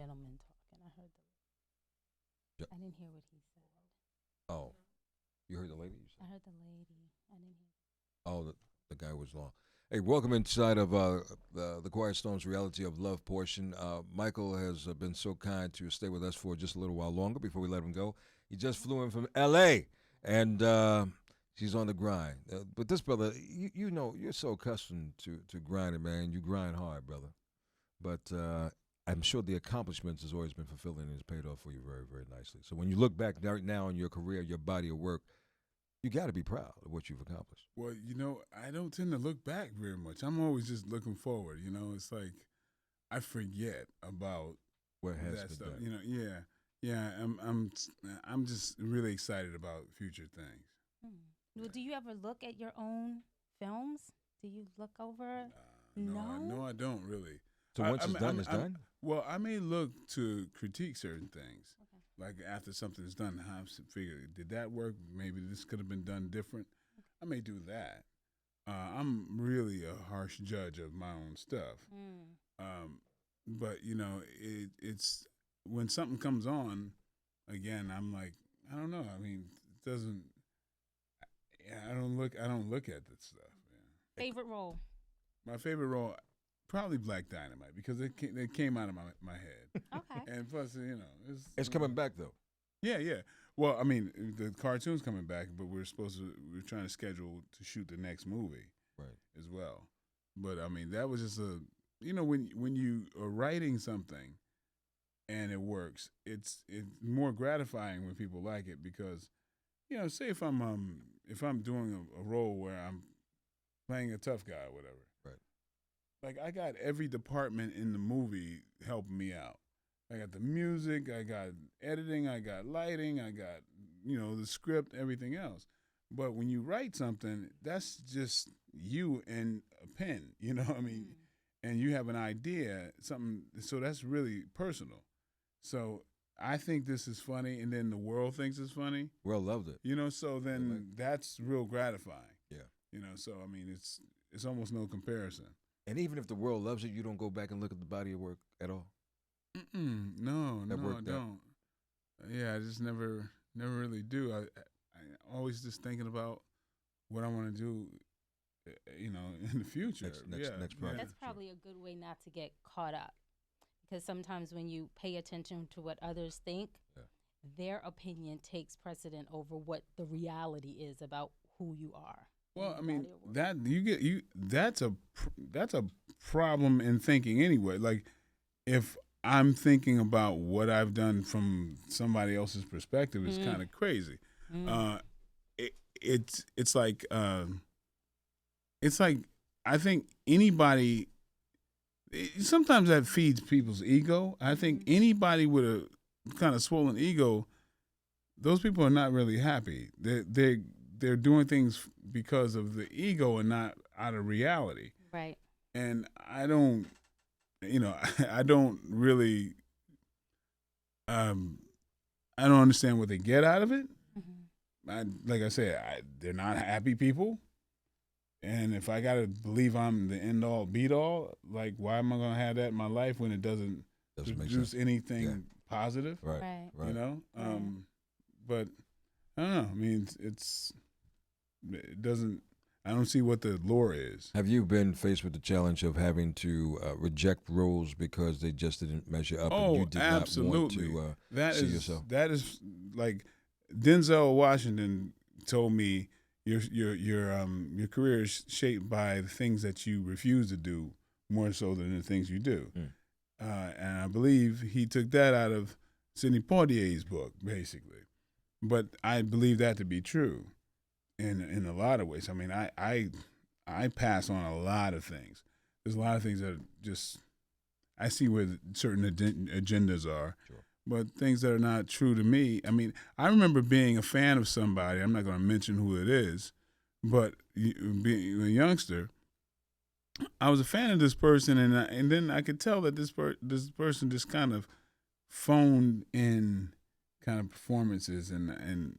gentleman talking. Yeah. I didn't hear what he said. Oh, you heard the lady? You I said? heard the lady. I didn't hear. Oh, the guy was long. Hey, welcome inside of the Quiet Storm's Reality of Love portion. Michael has been so kind to stay with us for just a little while longer before we let him go. He just flew in from L.A., and she's on the grind. But this brother, you know, you're so accustomed to grinding, man. You grind hard, brother. But I'm sure the accomplishments has always been fulfilling and has paid off for you very, very nicely. So when you look back right now on your career, your body of work, you got to be proud of what you've accomplished. Well, I don't tend to look back very much. I'm always just looking forward. It's like I forget about What has that been stuff. done. Yeah. I'm just really excited about future things. Well, do you ever look at your own films? Do you look over? No, I don't really. So once it's done, it's I'm- done? Well, I may look to critique certain things. Okay. Like after something's done, I figure, did that work? Maybe this could have been done different. I may do that. I'm really a harsh judge of my own stuff. But it's when something comes on, again, I'm like, I don't know. I mean, it doesn't. I don't look. I don't look at that stuff. Yeah. Favorite role? My favorite role, probably Black Dynamite, because it came out of my head. Okay. And plus, It's coming back, though. Yeah. Well, I mean, the cartoon's coming back, but we're trying to schedule to shoot the next movie, Right. as well. But I mean, that was just when you are writing something, and it works, it's more gratifying when people like it because, say if I'm doing a role where I'm playing a tough guy or whatever, Right. like I got every department in the movie helping me out. I got the music, I got editing, I got lighting, I got, the script, everything else. But when you write something, that's just you and a pen, you know what I mean? And you have an idea, something, so that's really personal. So I think this is funny, and then the world thinks it's funny, Well, loved it. so then that's real gratifying. Yeah. So I mean, it's almost no comparison. And even if the world loves it, you don't go back and look at the body of work at all. No, That I worked out. don't. Yeah, I just never really do. I always just thinking about what I want to do, in the future. Next project. That's probably a good way not to get caught up. Because sometimes when you pay attention to what others think, Yeah. their opinion takes precedent over what the reality is about who you are. Well, I and mean your body of work. that that's a problem in thinking anyway. Like if I'm thinking about what I've done from somebody else's perspective, it's kind of crazy. It's like I think anybody. Sometimes that feeds people's ego. I think anybody with a kind of swollen ego, those people are not really happy. They're doing things because of the ego and not out of reality. Right. And I don't, I don't really, I don't understand what they get out of it. Like I said, they're not happy people. And if I gotta believe I'm the end all, beat all, like why am I gonna have that in my life when it doesn't Doesn't make produce sense. anything positive? Right. Right. You know. But I don't know. I mean, it doesn't. I don't see what the lure is. Have you been faced with the challenge of having to reject roles because they just didn't measure up and you did absolutely. not want to That see is yourself? that is like Denzel Washington told me your career is shaped by the things that you refuse to do more so than the things you do. And I believe he took that out of Sidney Poitier's book, basically. But I believe that to be true in a lot of ways. I mean, I pass on a lot of things. There's a lot of things that just I see where certain agendas are. Sure. But things that are not true to me. I mean, I remember being a fan of somebody. I'm not going to mention who it is, but being a youngster, I was a fan of this person, and then I could tell that this person just kind of phoned in kind of performances and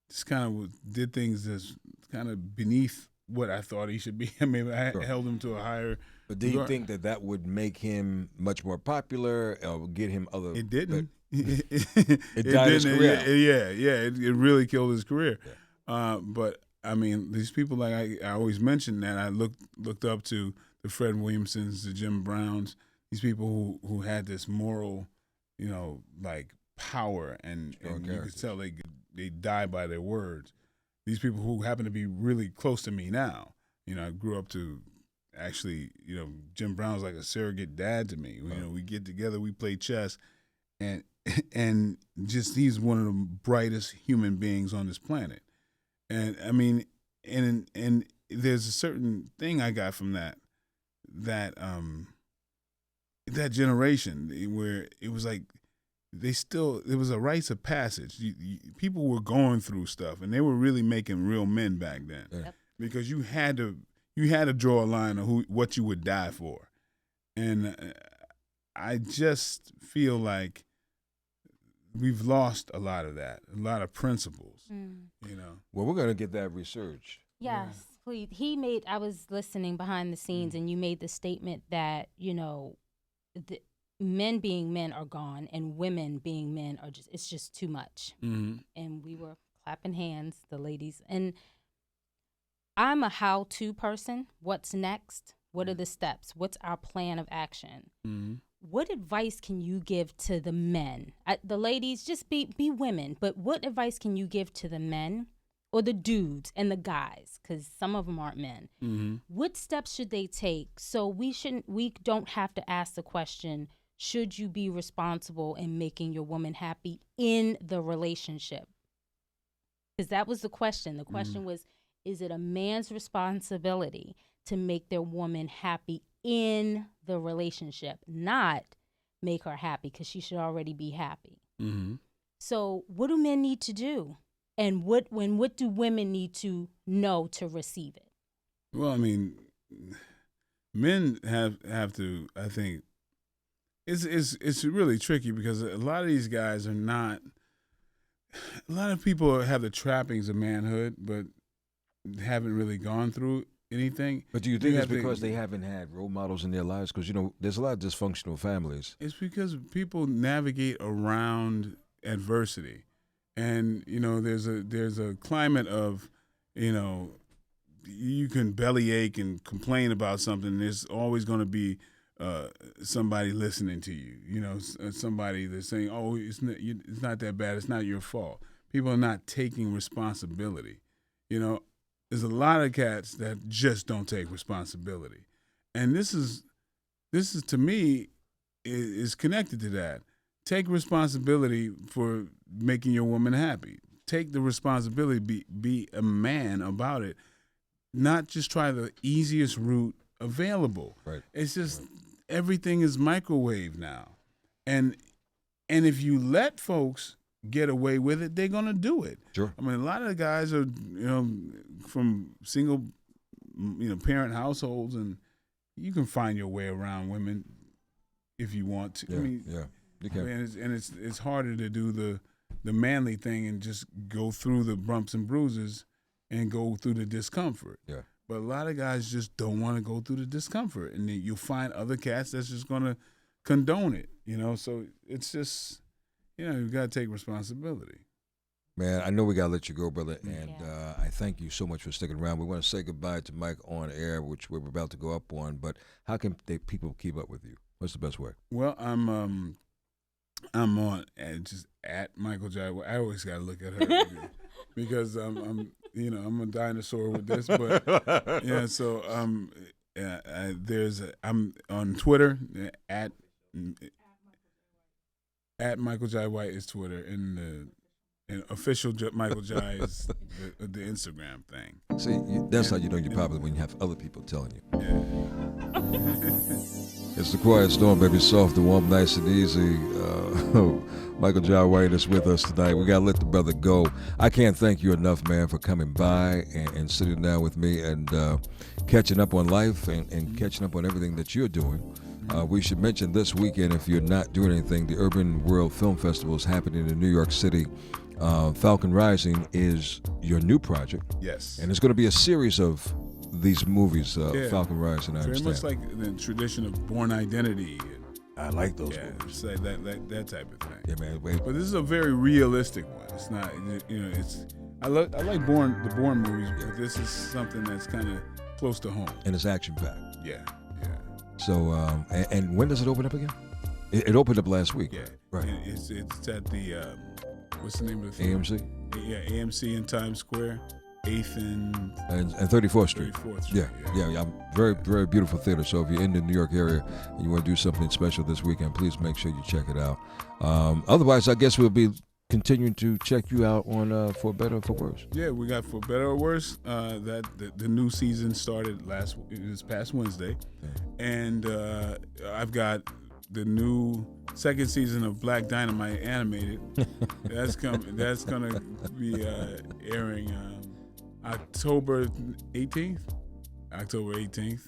just kind of did things that's kind of beneath what I thought he should be. I mean, I Sure. held him to a higher But do you think that would make him much more popular or get him other? It didn't. It died his career. It really killed his career. Yeah. But I mean, these people, like I always mention that I looked up to the Fred Williamsons, the Jim Browns, these people who had this moral, like power, and you could tell they die by their words. These people who happen to be really close to me now, I grew up to actually, Jim Brown's like a surrogate dad to me. We get together, we play chess, and just he's one of the brightest human beings on this planet. And I mean, and there's a certain thing I got from that generation where it was like it was a rites of passage. People were going through stuff, and they were really making real men back then. Yeah. Because you had to draw a line of what you would die for. And I just feel like we've lost a lot of that, a lot of principles, Well, we're going to get that researched. Yes, please. I was listening behind the scenes, and you made the statement that, the men being men are gone and women being men it's just too much. Mm-hmm. And we were clapping hands, the ladies. And I'm a how-to person. What's next? What are the steps? What's our plan of action? Mm-hmm. What advice can you give to the men? The ladies, just be women, but what advice can you give to the men or the dudes and the guys? Because some of them aren't men. Mm-hmm. What steps should they take so we don't have to ask the question, should you be responsible in making your woman happy in the relationship? Because that was the question. The question was, is it a man's responsibility to make their woman happy in the relationship, not make her happy, because she should already be happy? Mm-hmm. So what do men need to do? And what do women need to know to receive it? Well, I mean, men have to, I think, it's really tricky because a lot of these guys are not, a lot of people have the trappings of manhood, but haven't really gone through anything. But do you think it's because they haven't had role models in their lives? Because, there's a lot of dysfunctional families. It's because people navigate around adversity. And, there's a climate of, you can bellyache and complain about something. There's always going to be somebody listening to you, somebody that's saying, oh, it's not that bad. It's not your fault. People are not taking responsibility. There's a lot of cats that just don't take responsibility. And this is to me, is connected to that. Take responsibility for making your woman happy. Take the responsibility, be a man about it. Not just try the easiest route available. Right. It's just everything is microwave now. And if you let folks get away with it, they're gonna do it. Sure. I mean, a lot of the guys are, from single, parent households, and you can find your way around women if you want to. Yeah, you can. It's harder to do the manly thing and just go through the bumps and bruises and go through the discomfort. Yeah. But a lot of guys just don't want to go through the discomfort, and then you'll find other cats that's just gonna condone it. So it's just, you've got to take responsibility. Man, I know we got to let you go, brother, and I thank you so much for sticking around. We want to say goodbye to Mike on air, which we're about to go up on, but how can people keep up with you? What's the best way? Well, I'm on just at Michael J. I always got to look at her because I'm a dinosaur with this, but yeah. So I'm on Twitter at Michael J. White is Twitter, and official Michael J. is the Instagram thing. See, that's how you know you're popular, when you have other people telling you. Yeah. It's the Quiet Storm, baby. Soft and warm, nice and easy. Michael J. White is with us tonight. We got to let the brother go. I can't thank you enough, man, for coming by and sitting down with me and catching up on life and catching up on everything that you're doing. We should mention this weekend, if you're not doing anything, the Urban World Film Festival is happening in New York City. Falcon Rising is your new project. Yes. And it's going to be a series of these movies, Yeah. Falcon Rise, and I Very understand. much like the tradition of Born Identity. I like those Yeah, movies. it's like that type of thing. Yeah, man. Wait. But this is a very realistic one. It's not, it's. I like the Bourne movies, but this is something that's kind of close to home. And it's action packed. Yeah. So, and when does it open up again? It opened up last week. Yeah. Right. And it's at the what's the name of the theater? AMC. Yeah, AMC in Times Square, 8th and 34th Street. 34th Street. Yeah. Very, very beautiful theater. So if you're in the New York area and you want to do something special this weekend, please make sure you check it out. Otherwise, I guess we'll be continuing to check you out on For Better or For Worse. Yeah, we got For Better or Worse. That the new season started this past Wednesday, and I've got the new second season of Black Dynamite animated. That's gonna be airing October 18th. October 18th.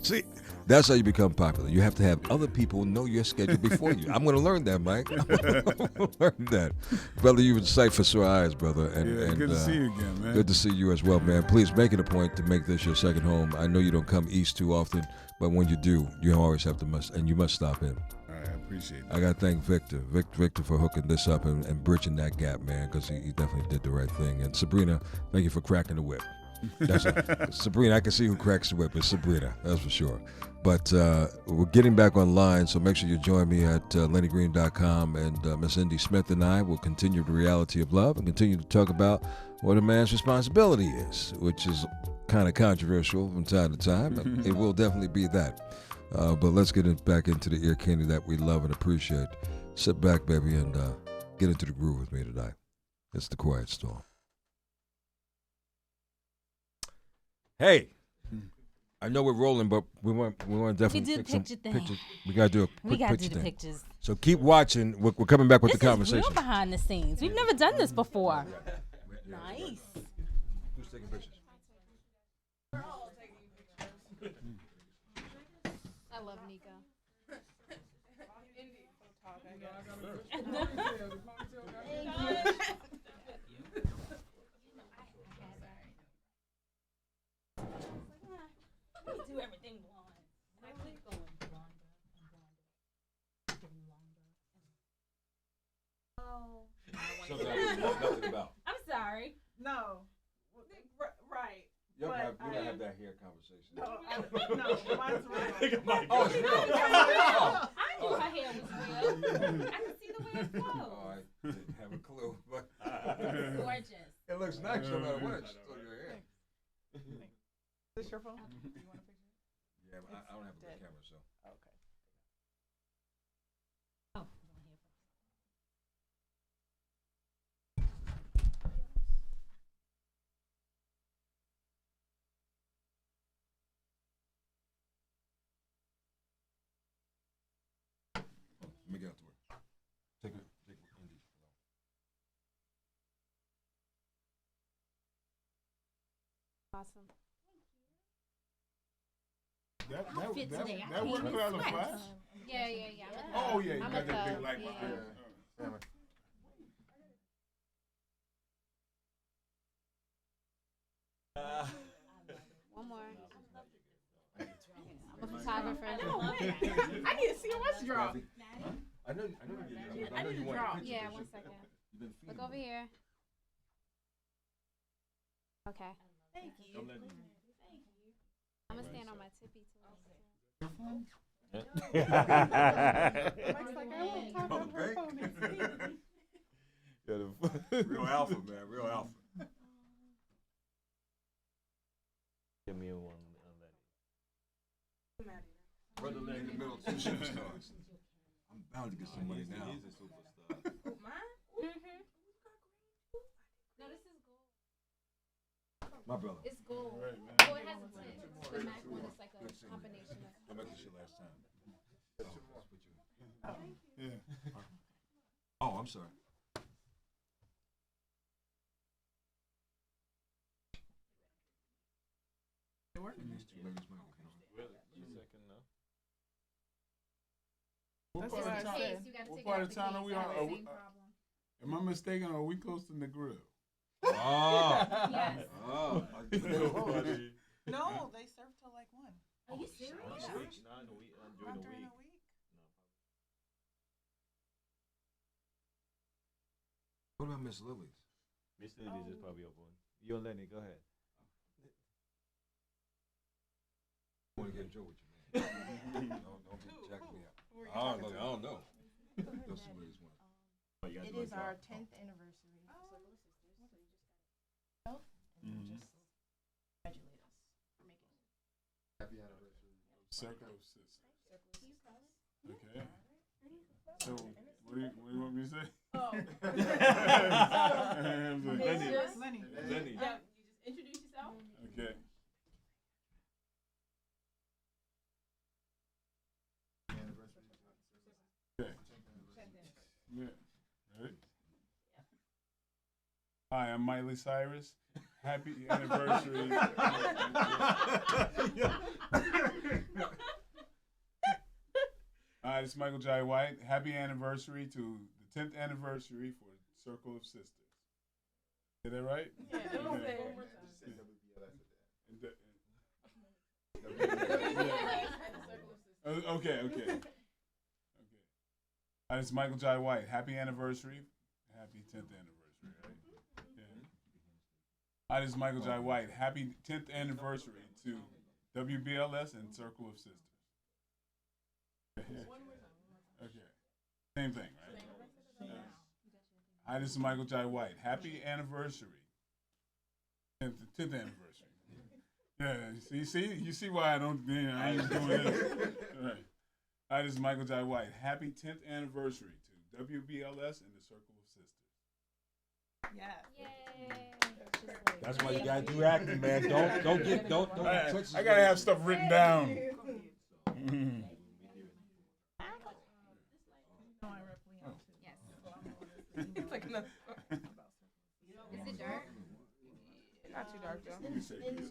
See, that's how you become popular. You have to have other people know your schedule before you. I'm going to learn that, Mike. I'm going to learn that. Brother, you've been sight for sore eyes, brother. And good to see you again, man. Good to see you as well, man. Please make it a point to make this your second home. I know you don't come east too often, but when you do, you always have to and you must stop in. All right, I appreciate that. I got to thank Victor for hooking this up and bridging that gap, man, because he definitely did the right thing. And Sabrina, thank you for cracking the whip. That's Sabrina, I can see who cracks the whip. It's Sabrina, that's for sure. But we're getting back online, so make sure you join me at LennyGreen.com, and Miss Indy Smith and I will continue the reality of love and continue to talk about what a man's responsibility is, which is kind of controversial from time to time. It will definitely be that. But let's get back into the ear candy that we love and appreciate. Sit back, baby, and get into the groove with me tonight. It's The Quiet Storm. Hey, I know we're rolling, but we want to definitely take some pictures. We got to do a quick picture thing. Pictures. So keep watching. We're coming back with the This conversation. is real behind the scenes. We've never done this before. Nice. Who's taking pictures? I love Nico. Do everything blonde. Nothing about. I'm sorry. No. Right. You But gotta have that hair conversation. No, mine's real. Oh, it's real. I knew her hair was real. I can see the way it flows. Oh, I didn't have a clue, but Gorgeous. it looks nice no matter what. It's still your hair. Is this your phone? Do you want a picture? Yeah, but I don't have a good camera, so. Okay. Oh, Let me get out the way. Take Indy. Awesome. Outfit today. I That came worked in out of sweats. flash. Yeah. Oh yeah, you I'm got a that big thug, light. yeah. One more. I'm a photographer. I need to see what's drop. I know you want draw. pictures. Yeah, 1 second. Look over here. Okay. Thank you. I'm gonna stand on my tippy toes. Mike's like, I won't talk on her phone. Real alpha, man. Real alpha. Give me one on that. Brother Lenny in the middle, two superstars. I'm bound to get some money now. He's a superstar. Mine? No, this is gold. My brother. It's gold. Right, man. Oh, it has a tint. The Mac one is like a combination of. I met this shit last time. Yeah. Oh, I'm sorry. These two ladies might be Really? You second now? What That's part what of I town? said. You gotta What take part out of the town are case. we I on? have Are the we- same problem. Am I mistaken? Or are we close to the grill? Oh. Yes. Oh. No, they serve till like 1. Are you serious? Not in the week. During Not the during week. the week. What about Miss Lily's? Miss Lily's is probably open. You and Lenny, go ahead. I want to get in trouble with you, man. Don't be jacking me up. Who are you I talking to? don't know. That's the latest one. Oh, you got It the is mic our off. 10th anniversary of Circle of Sisters, so you just gotta Mhm. just congratulate us for making it. Happy anniversary. Circle of Sisters. Okay. So, what do you want me to say? Oh. Lenny. Lenny. Lenny. Yeah, you just introduce yourself. Okay. Okay. Yeah. Ready? Hi, I'm Miley Cyrus. Happy anniversary. Hi, this is Michael J. White. Happy anniversary to the 10th anniversary for Circle of Sisters. Did that right? Yeah, it was Okay. there. Okay. Hi, this is Michael J. White. Happy anniversary. Happy 10th anniversary, right? Yeah. Hi, this is Michael J. White. Happy 10th anniversary to WBLS and Circle of Sisters. Okay. Same thing, right? Yeah. Hi, this is Michael J. White. Happy anniversary. 10th anniversary. Yeah, you see why I ain't doing this. All right. Hi, this is Michael J. White. Happy 10th anniversary to WBLS and the Circle of Sisters. Yes. That's why you gotta do acting, man. Don't. I gotta have stuff written down. Mhm. It's like another. Is it dark? Not too dark though. Let me say this.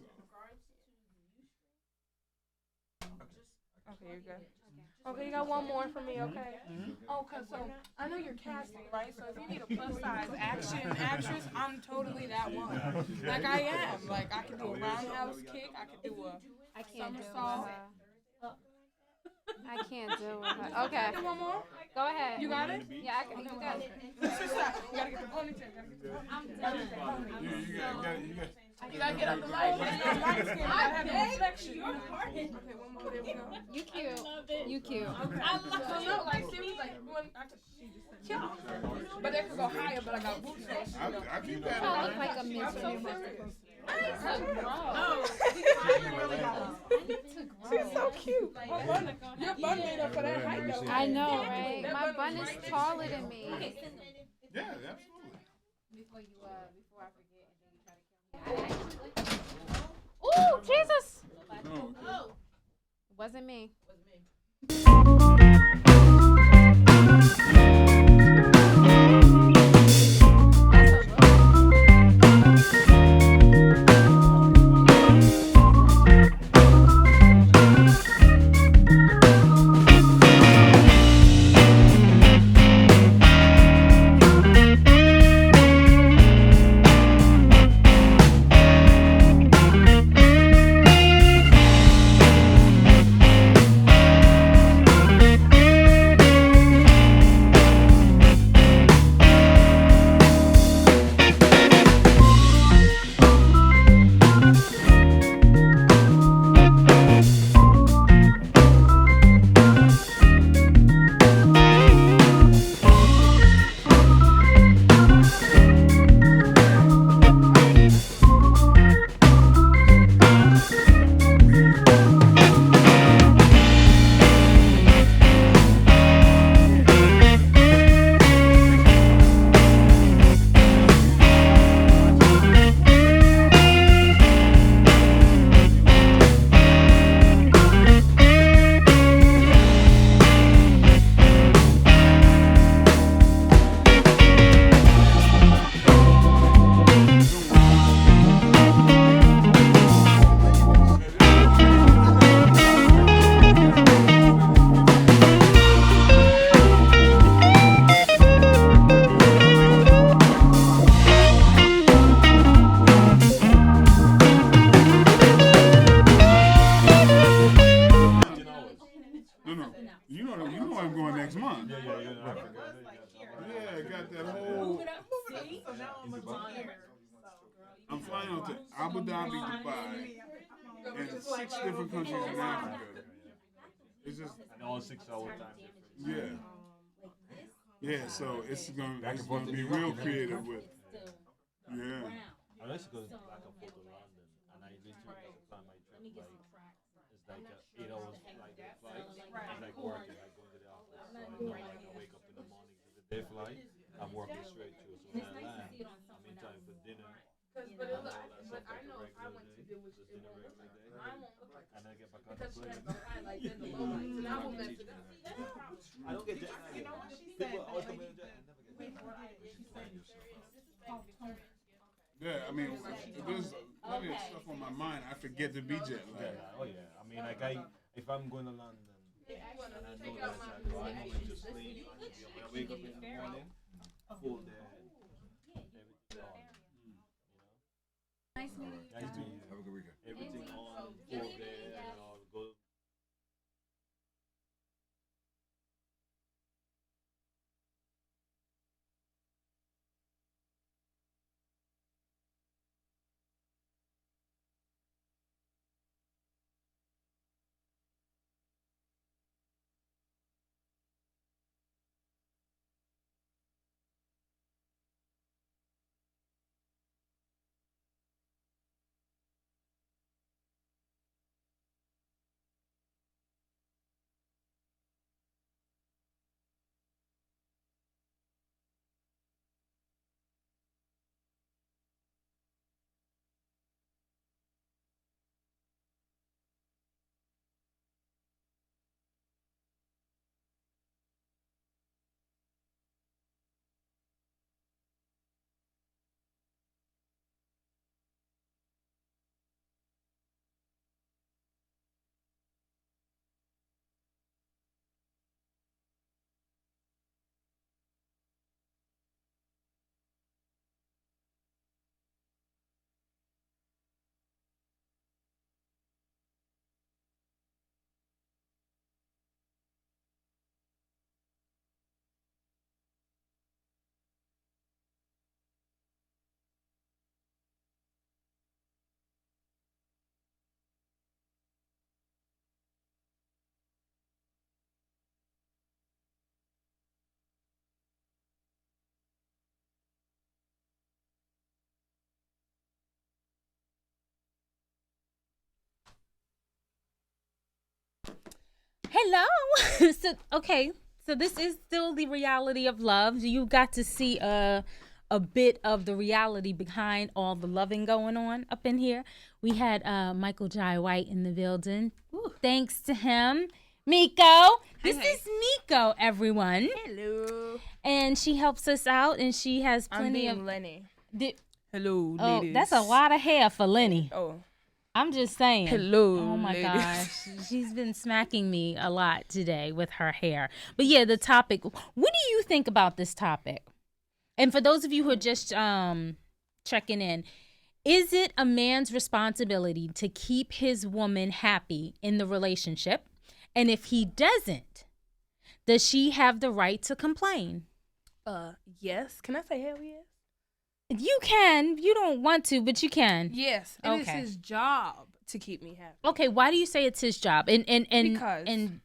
Okay, you're good. Okay, you got one more for me, okay? Okay, so I know you're casting, right? So if you need a plus size action actress, I'm totally that one. Like I am. Like I can do a roundhouse kick, I can do a I can't do it with somersault. her. I can't do it with her. Okay. One more? Go ahead. You got it? Yeah, I can. You got it. You gotta get the ponytail. I'm done. You gotta get up the light. Light skin. I have the reflection. Okay, one more. There we go. You cute. You cute. So no, like seriously, like one. Yeah. But they could go higher, but I got boots. I keep You that look in mind. like a I'm miserable. so serious. I need to grow. Oh. I need to grow. She's so cute. Your bun made up for that height though. I know, right? My bun is taller than me. Yeah, absolutely. Before I forget, and then you try to kill me. Ooh, Jesus! No, It wasn't me. No. You know I'm going next month. Yeah, you're in Africa. Yeah, I got that whole. I'm flying out to Abu Dhabi, Dubai, and 6 different countries in Africa. It's just And all 6 hour time difference. yeah. So it's gonna be real creative with. Yeah. I used to go back and forth to London, and I literally plan my trip like it's like 8 hours flight. It's like working, like going to the office. So I know like I wake up in the morning to the day flight. I'm working straight through. So when I land, I'm in time for dinner. But I know if I went to do what you did, I won't look like And I get back on the because she plane. has the highlights and the lowlights, and I won't mess it up. I don't get jet lag. People always come in jet. I never get jet lag. Yeah, I mean, there's plenty of stuff on my mind. I forget to be jet lagged. Oh yeah. I mean, like if I'm going to London, and I know that I normally just sleep. When I wake up in the morning, full day ahead. Everything on. Nice meeting you. Nice to meet you. Have a good weekend. Everything on, full day, and I'll go. Hello. So this is still the reality of love. You got to see a bit of the reality behind all the loving going on up in here. We had Michael Jai White in the building. Ooh. Thanks to him. Miko. This is Miko, everyone. Hello. And she helps us out, and she has plenty of Lenny. Hello, Oh, ladies. that's a lot of hair for Lenny. Oh, I'm just saying. hello. Oh my ladies. gosh. She's been smacking me a lot today with her hair. But yeah, the topic. What do you think about this topic? And for those of you who are just checking in, is it a man's responsibility to keep his woman happy in the relationship? And if he doesn't, does she have the right to complain? Yes. Can I say hell yes? You can. You don't want to, but you can. Yes. It is Okay. his job to keep me happy. Okay, why do you say it's his job? And Because- and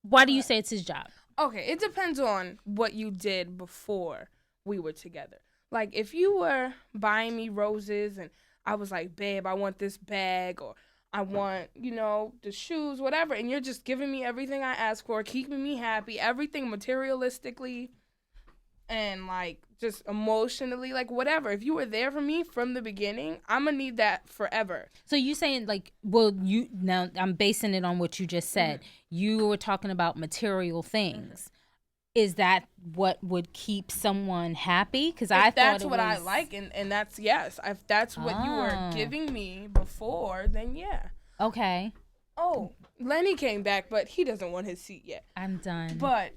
why do you say it's his job? Okay, it depends on what you did before we were together. Like, if you were buying me roses and I was like, babe, I want this bag, or I want, the shoes, whatever, and you're just giving me everything I ask for, keeping me happy, everything materialistically and, like, just emotionally, like, whatever. If you were there for me from the beginning, I'm going to need that forever. So you saying like, well, now I'm basing it on what you just said. You were talking about material things. Is that what would keep someone happy? Because I thought that's it what I was- like, and that's yes. If that's what you were giving me before, then yeah. Okay, Oh, Lenny came back, but he doesn't want his seat yet. I'm done. But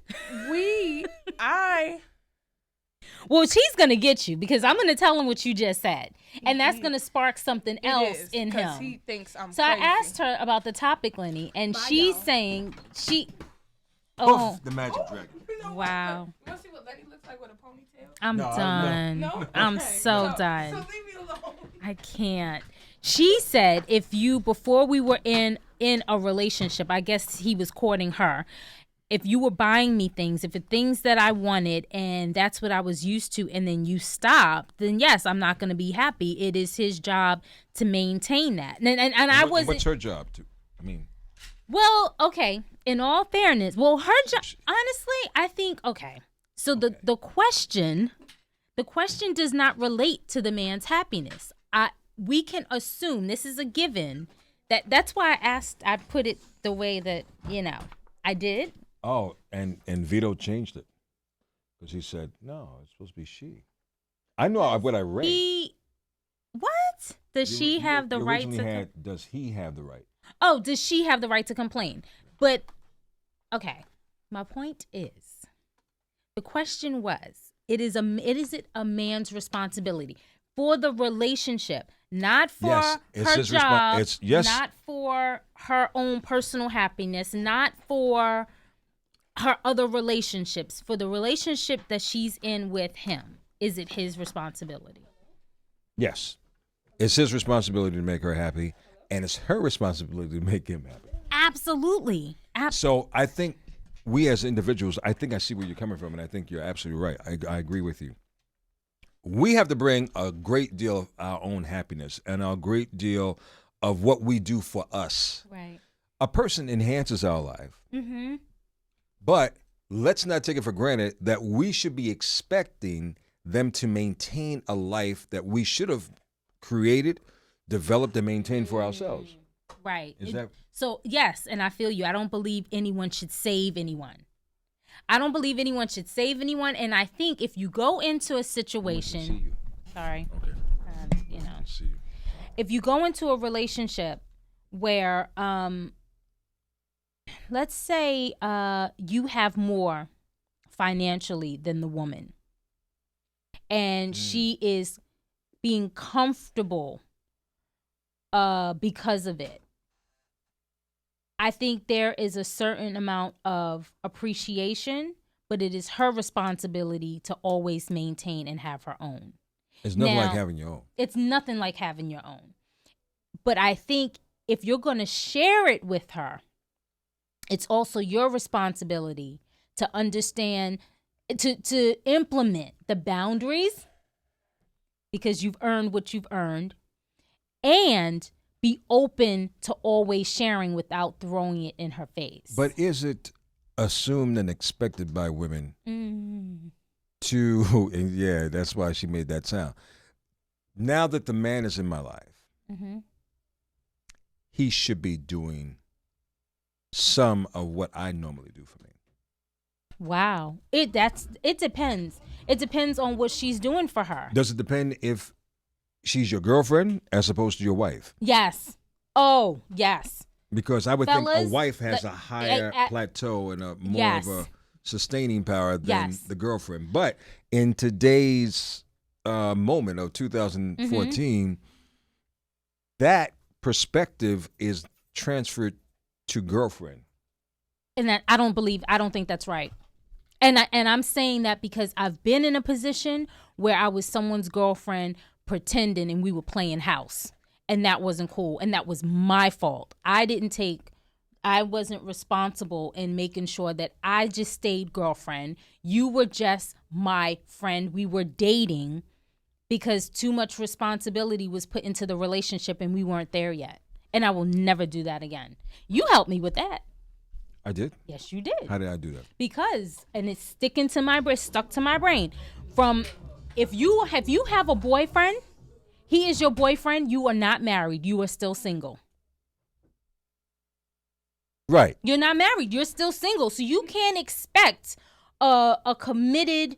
Well, she's gonna get you because I'm gonna tell him what you just said, and that's gonna spark something else in him. He thinks I'm So crazy. I asked her about the topic, Lenny, and she's saying Oh, Poof, the magic dragon. You know what? wow. You want to see what Lenny looks like with a ponytail? I'm No, done. No? I'm Okay. so done. So leave me alone. I can't. She said if you, before we were in a relationship, I guess he was courting her. If you were buying me things, if it's things that I wanted and that's what I was used to, and then you stop, then yes, I'm not going to be happy. It is his job to maintain that. And I wasn't. What's her job? Well, okay. In all fairness, well, her job. Honestly, I think okay. So the question does not relate to the man's happiness. We can assume, this is a given, that's why I asked. I put it the way that I did. Oh, and Vito changed it because he said no, it's supposed to be she. I know what I read. What? Does she have the right to? Does he have the right? Oh, does she have the right to complain? But okay, my point is, the question was, is it a man's responsibility for the relationship, not for her job, not for her own personal happiness, not for her other relationships, for the relationship that she's in with him? Is it his responsibility? Yes. It's his responsibility to make her happy, and it's her responsibility to make him happy. Absolutely. So I think we as individuals, I see where you're coming from, and I think you're absolutely right. I agree with you. We have to bring a great deal of our own happiness and a great deal of what we do for us. Right. A person enhances our life. Mm-hmm. But let's not take it for granted that we should be expecting them to maintain a life that we should have created, developed, and maintained for ourselves. Right. So yes, and I feel you. I don't believe anyone should save anyone. I don't believe anyone should save anyone, and I think if you go into a situation, sorry, okay, see you. If you go into a relationship where, let's say, you have more financially than the woman, and she is being comfortable, because of it. I think there is a certain amount of appreciation, but it is her responsibility to always maintain and have her own. It's nothing like having your own. It's nothing like having your own. But I think if you're going to share it with her, it's also your responsibility to understand, to implement the boundaries, because you've earned what you've earned, and be open to always sharing without throwing it in her face. But is it assumed and expected by women to, and yeah, that's why she made that sound. Now that the man is in my life, he should be doing some of what I normally do for me. Wow. It depends. It depends on what she's doing for her. Does it depend if she's your girlfriend as opposed to your wife? Yes. Oh, yes. Because I would think Fellas, a wife has a higher plateau and a more of a sustaining power than the girlfriend. But in today's moment of 2014, that perspective is transferred to girlfriend. And that I don't think that's right. And I'm saying that because I've been in a position where I was someone's girlfriend pretending, and we were playing house, and that wasn't cool, and that was my fault. I wasn't responsible in making sure that I just stayed girlfriend. You were just my friend. We were dating because too much responsibility was put into the relationship, and we weren't there yet. And I will never do that again. You helped me with that. I did? Yes, you did. How did I do that? Because, and it's stuck to my brain. If you have a boyfriend, he is your boyfriend, you are not married, you are still single. Right. You're not married, you're still single. So you can't expect a committed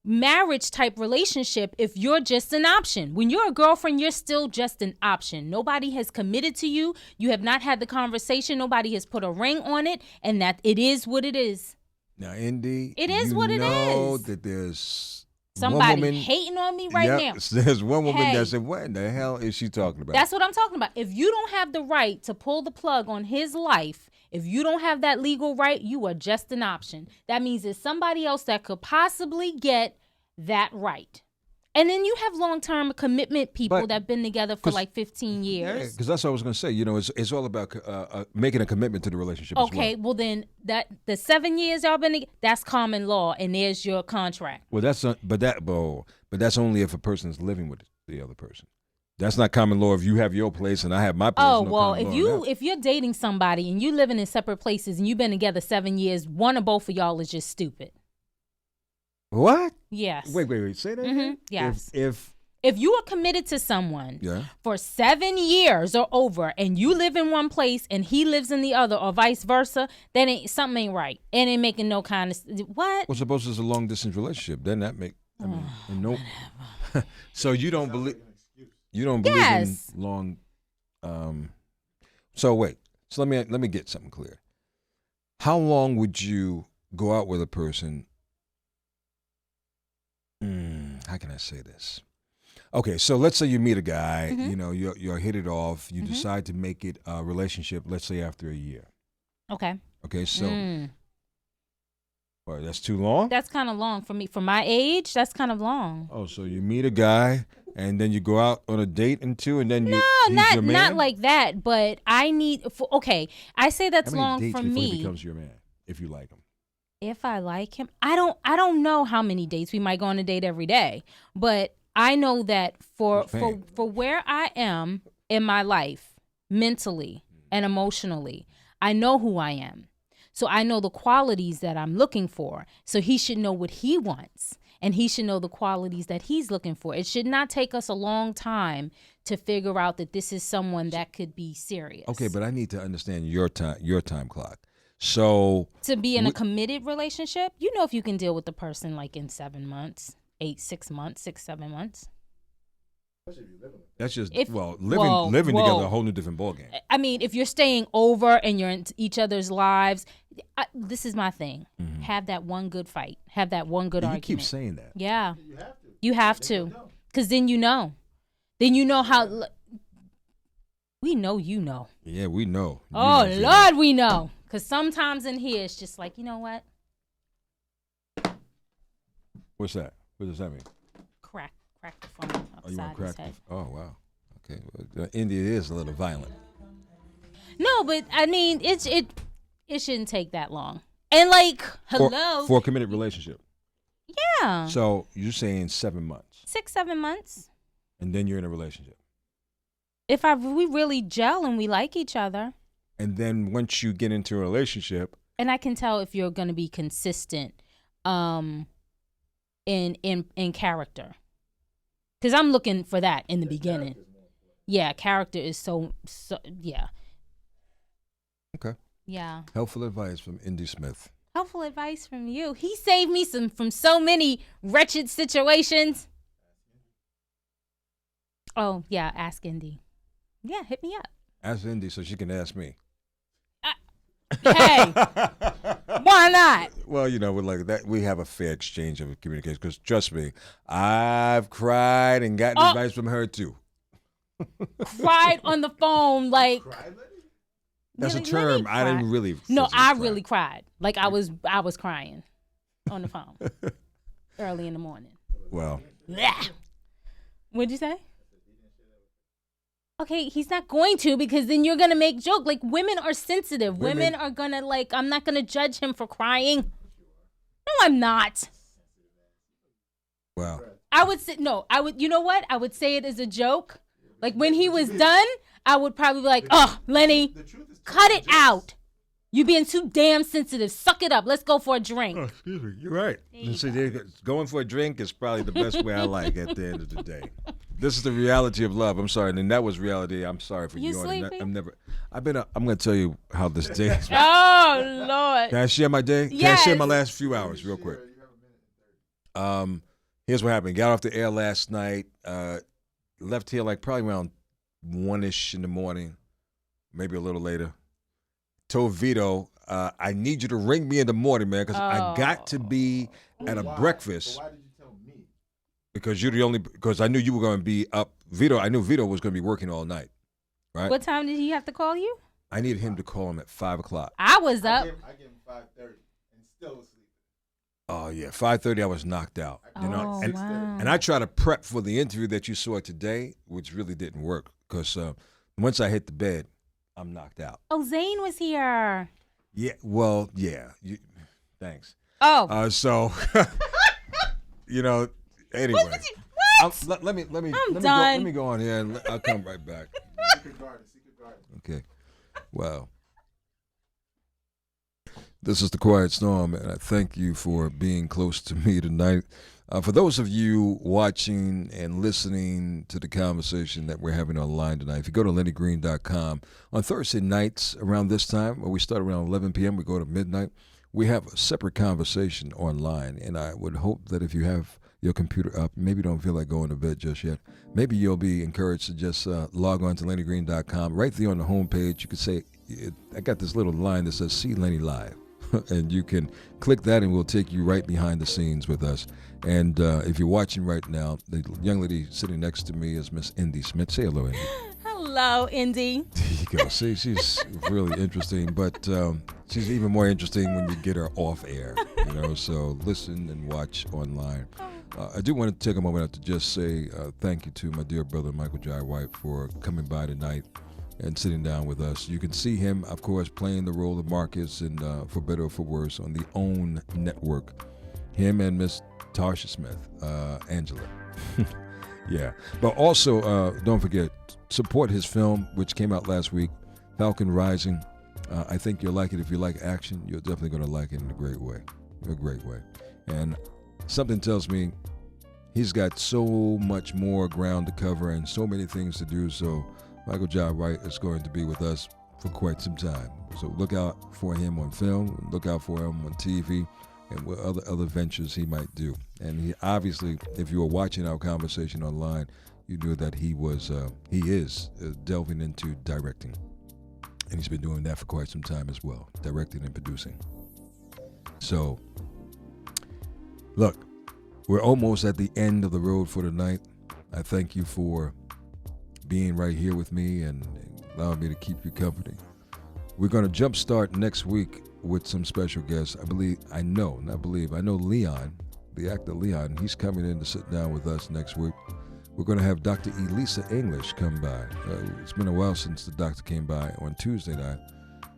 marriage type relationship if you're just an option. When you're a girlfriend, you're still just an option. Nobody has committed to you. You have not had the conversation. Nobody has put a ring on it, and that it is what it is. Now, Indy, it is what it is. You know that there's somebody hating on me right now. There's one woman that said, what in the hell is she talking about? That's what I'm talking about. If you don't have the right to pull the plug on his life If you don't have that legal right, you are just an option. That means there's somebody else that could possibly get that right. And then you have long-term commitment people But- that have been together for like 15 years. Because that's what I was going to say. You know, it's all about making a commitment to the relationship Okay, as well. well then the 7 years y'all been together, that's common law, and there's your contract. Well, but that's only if a person is living with the other person. That's not common law if you have your place and I have my place. Oh no well, common law on that. if you're dating somebody and you living in separate places and you've been together 7 years, one or both of y'all is just stupid. What? Yes. Wait. Say that again? Yes. If you are committed to someone yeah. for 7 years or over, and you live in one place and he lives in the other, or vice versa, then something ain't right. It ain't making no kind of what? Well, suppose it's a long distance relationship. Then that make no. So you don't believe Yes. in long. So wait. So let me get something clear. How long would you go out with a person? How can I say this? Okay, so let's say you meet a guy. Mm-hmm. You know, you're hit it off. You decide to make it a relationship. Let's say after a year. Okay. Okay, so well, that's too long. That's kind of long for me. For my age, that's kind of long. Oh, so you meet a guy and then you go out on a date and two, and then he's No, your man? not like that. But I need. Okay, I say that's How many long dates for before he me. becomes your man if you like him? If I like him, I don't know how many dates. We might go on a date every day, but I know that for where I am in my life, mentally and emotionally, I know who I am. So I know the qualities that I'm looking for. So he should know what he wants, and he should know the qualities that he's looking for. It should not take us a long time to figure out that this is someone that could be serious. Okay, but I need to understand your time clock. So to be in a committed relationship, you know, if you can deal with the person like in 7 months, 6 months, 7 months. that's just living whoa. together a whole new different ballgame. I mean, if you're staying over and you're in each other's lives, this is my thing. Have that one good fight. Have that one good You argument. keep saying that. Yeah. You have to. Because then you know. Then you know how. We know you know. Yeah, we know. Oh, Lord, we know. Because sometimes in here, it's just like, you know what? What's that? What does that mean? Crack the phone Oh, you want upside to crack his head. Oh, wow. Okay. Well, India is a little violent. No, but I mean, it shouldn't take that long. And like, hello. For a committed relationship. Yeah. So you're saying 7 months. 6, 7 months. And then you're in a relationship. If we really gel and we like each other. And then once you get into a relationship. And I can tell if you're going to be consistent in character. Because I'm looking for that in the beginning. Yeah, character is so yeah. Okay. Yeah. Helpful advice from Indy Smith. Helpful advice from you. He saved me from so many wretched situations. Oh, yeah, ask Indy. Yeah, hit me up. Ask Indy so she can ask me. Hey, why not? Well, you know, we're like that. We have a fair exchange of communication because, trust me, I've cried and gotten advice from her too. Cried on the phone, like. That's Lenny a term. cried. I didn't really. No, physically I cry. really cried. Like I was crying on the phone early in the morning. Well, What'd you say? Okay, he's not going to, because then you're gonna make joke. Like, women are sensitive. Women are gonna, like, I'm not gonna judge him for crying. No, I'm not. well, I would say no. I would. You know what? I would say it as a joke. Like when he was done, I would probably be like, "Oh, Lenny, cut it out. You being too damn sensitive. Suck it up. Let's go for a drink." oh, excuse me. You're right. Going for a drink is probably the best way I like at the end of the day. This is the reality of love. I'm sorry, and that was reality. I'm sorry for You yawning. sleepy? I'm going to tell you how this day is. Oh Lord. Can I share my day? Can I Yes. share my last few hours real quick? Here's what happened. Got off the air last night. Left here like probably around 1-ish in the morning, maybe a little later. Told Vito, I need you to ring me in the morning, man, because I got to be at a breakfast. Why did you tell me? Because I knew you were going to be up. I knew Vito was going to be working all night, right? What time did he have to call you? I needed him to call him at 5 o'clock. I was up. I gave him 5:30 and still asleep. Oh yeah, 5:30. I was knocked out. You know, Oh, and wow. and I tried to prep for the interview that you saw today, which really didn't work because once I hit the bed, I'm knocked out. Oh, Zane was here. Yeah, well, yeah. Thanks. Oh. So, you know, anyway. What? Let me I'm let done. me go on here and I'll come right back. Secret garden. Okay. Wow. This is the Quiet Storm, and I thank you for being close to me tonight. For those of you watching and listening to the conversation that we're having online tonight, if you go to lennygreen.com, on Thursday nights around this time, where we start around 11 p.m., we go to midnight, we have a separate conversation online, and I would hope that if you have your computer up, maybe you don't feel like going to bed just yet, maybe you'll be encouraged to just log on to lennygreen.com. Right there on the homepage, you could say, I got this little line that says, See Lenny Live. And you can click that and we'll take you right behind the scenes with us. And if you're watching right now, the young lady sitting next to me is Miss Indy Smith. Say hello, Indy. Hello, Indy. There you go. See, she's really interesting, but she's even more interesting when you get her off air. You know, so listen and watch online. I do want to take a moment to just say thank you to my dear brother Michael Jai White for coming by tonight and sitting down with us. You can see him, of course, playing the role of Marcus in For Better or For Worse on the OWN network. Him and Miss Tasha Smith, Angela. Yeah. But also, don't forget, support his film, which came out last week, Falcon Rising. I think you'll like it. If you like action, you're definitely going to like it in a great way. A great way. And something tells me he's got so much more ground to cover and so many things to do. So Michael Jai White is going to be with us for quite some time. So look out for him on film, look out for him on TV, and what other ventures he might do. And he obviously, if you were watching our conversation online, you knew that he is delving into directing. And he's been doing that for quite some time as well, directing and producing. So, look, we're almost at the end of the road for tonight. I thank you for being right here with me and allowing me to keep you company. We're going to jumpstart next week with some special guests. I know Leon, the actor Leon, he's coming in to sit down with us next week. We're going to have Dr. Elisa English come by. It's been a while since the doctor came by on Tuesday night.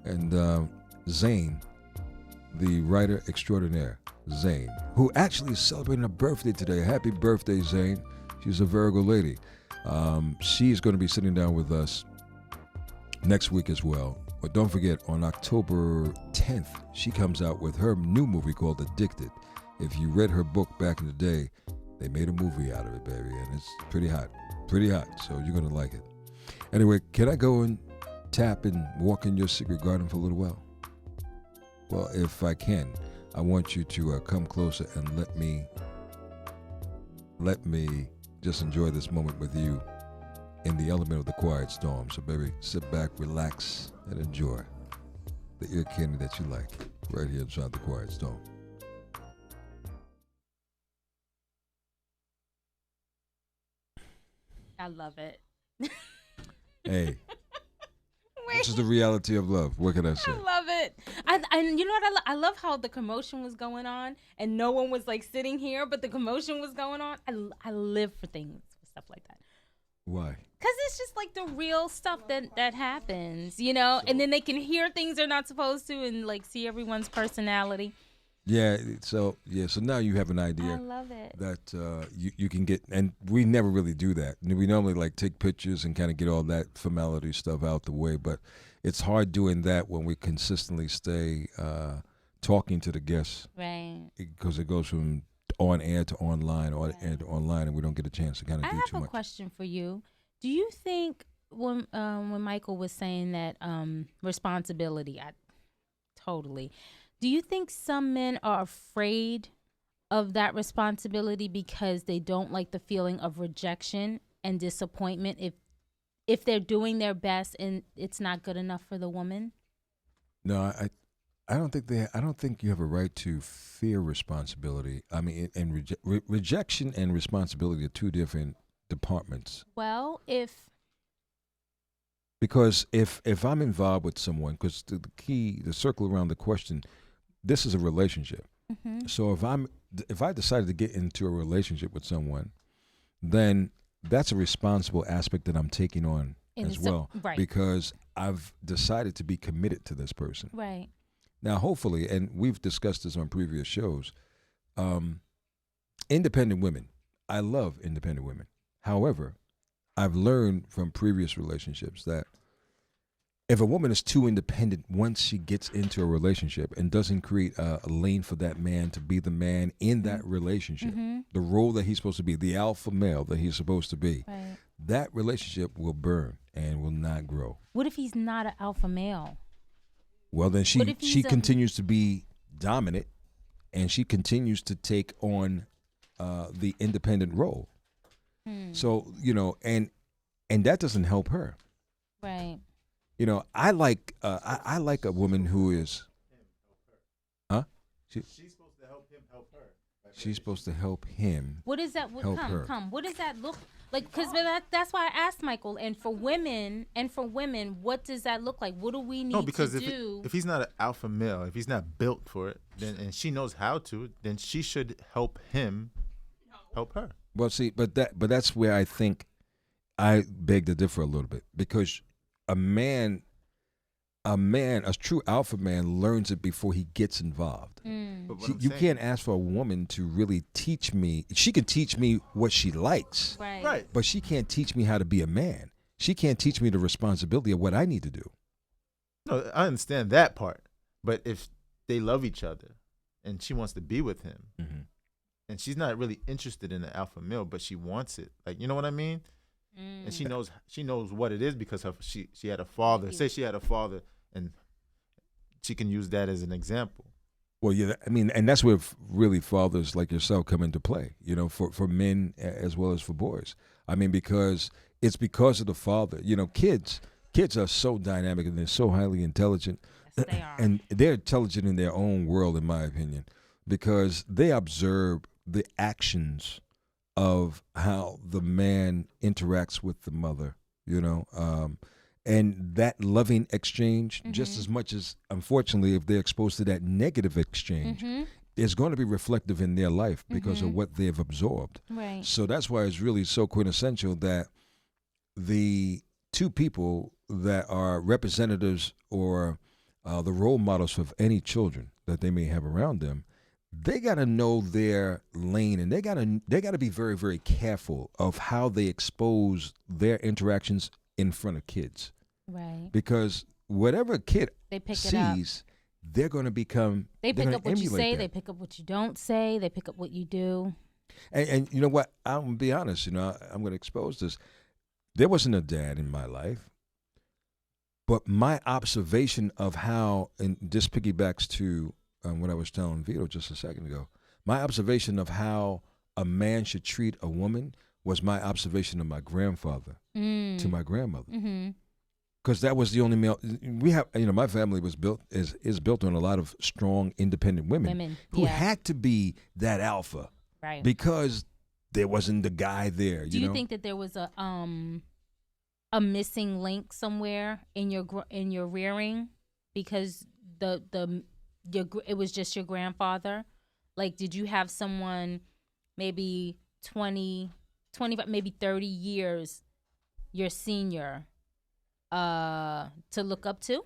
And Zane, the writer extraordinaire, Zane, who actually is celebrating a birthday today. Happy birthday, Zane. She's a Virgo lady. She's going to be sitting down with us next week as well. But don't forget, on October 10th, she comes out with her new movie called Addicted. If you read her book back in the day, they made a movie out of it, baby, and it's pretty hot. Pretty hot, so you're going to like it. Anyway, can I go and tap and walk in your secret garden for a little while? Well, if I can, I want you to come closer and let me just enjoy this moment with you in the element of the quiet storm. So, baby, sit back, relax, and enjoy the ear candy that you like right here inside the quiet storm. I love it. Hey, this is the reality of love. What can I say? I love it. And you know what? I love how the commotion was going on and no one was like sitting here, but the commotion was going on. I live for stuff like that. Why? Because it's just like the real stuff that happens, you know? And then they can hear things they're not supposed to and like see everyone's personality. Yeah, so now you have an idea. I love it. That you can get, and we never really do that. We normally like take pictures and kind of get all that formality stuff out the way, but it's hard doing that when we consistently stay talking to the guests. Right. Because it goes from on air to online, on air to online, and we don't get a chance to kind of do too much. I have a question for you. Do you think when Michael was saying that responsibility, do you think some men are afraid of that responsibility because they don't like the feeling of rejection and disappointment if they're doing their best and it's not good enough for the woman? No, I don't think you have a right to fear responsibility. I mean, and rejection and responsibility are two different departments. Well, if Because if I'm involved with someone, because the circle around the question, this is a relationship. Mm-hmm. So if I decided to get into a relationship with someone, then that's a responsible aspect that I'm taking on And as so- well, right. because I've decided to be committed to this person. Right. Now, hopefully, and we've discussed this on previous shows, independent women. I love independent women. However, I've learned from previous relationships that if a woman is too independent once she gets into a relationship and doesn't create a lane for that man to be the man in that relationship, Mm-hmm. the role that he's supposed to be, the alpha male that he's supposed to be, Right. that relationship will burn and will not grow. What if he's not an alpha male? Well, then What if she he's continues to be dominant, and she continues to take on the independent role. So and that doesn't help her. Right. I like a woman who is, huh? She's supposed to help him help her. She's supposed to help him. What is that? Help her. Come. What does that look like? Because that's why I asked Michael. And for women, what does that look like? What do we need No, because to do? if he's not an alpha male, if he's not built for it, then and she knows how to, then she should help him help her. Well, see, but that's where I think I beg to differ a little bit, because a true alpha man learns it before he gets involved. But what I'm You saying- can't ask for a woman to really teach me. She can teach me what she likes, Right. Right. but she can't teach me how to be a man. She can't teach me the responsibility of what I need to do. No, I understand that part. But if they love each other and she wants to be with him, Mm-hmm. and she's not really interested in the alpha male, but she wants it. Like, you know what I mean? And she knows what it is because she had a father. Say she had a father, and she can use that as an example. Well, yeah, I mean, and that's where really fathers like yourself come into play, for men as well as for boys. I mean, because it's because of the father. Kids are so dynamic and they're so highly intelligent. Yes, they are. And they're intelligent in their own world, in my opinion, because they observe the actions of how the man interacts with the mother, and that loving exchange, just as much as, unfortunately, if they're exposed to that negative exchange, is going to be reflective in their life because of what they've absorbed. Right. So that's why it's really so quintessential that the two people that are representatives or the role models of any children that they may have around them, they got to know their lane, and they got to be very, very careful of how they expose their interactions in front of kids. Right. Because whatever a kid They pick it up. sees, they're going to become. They they're pick gonna up what you emulate say. that. They pick up what you don't say. They pick up what you do. And you know what? I'm going to be honest. I'm going to expose this. There wasn't a dad in my life, but my observation of how, and this piggybacks to what I was telling Vito just a second ago, my observation of how a man should treat a woman was my observation of my grandfather to my grandmother. Mm-hmm. Because that was the only male we have. My family was built is built on a lot of strong, independent women who yeah. had to be that alpha, Right. because there wasn't the guy there. Do you think that there was a missing link somewhere in your rearing because it was just your grandfather? Like, did you have someone maybe 20, 25, maybe 30 years your senior to look up to?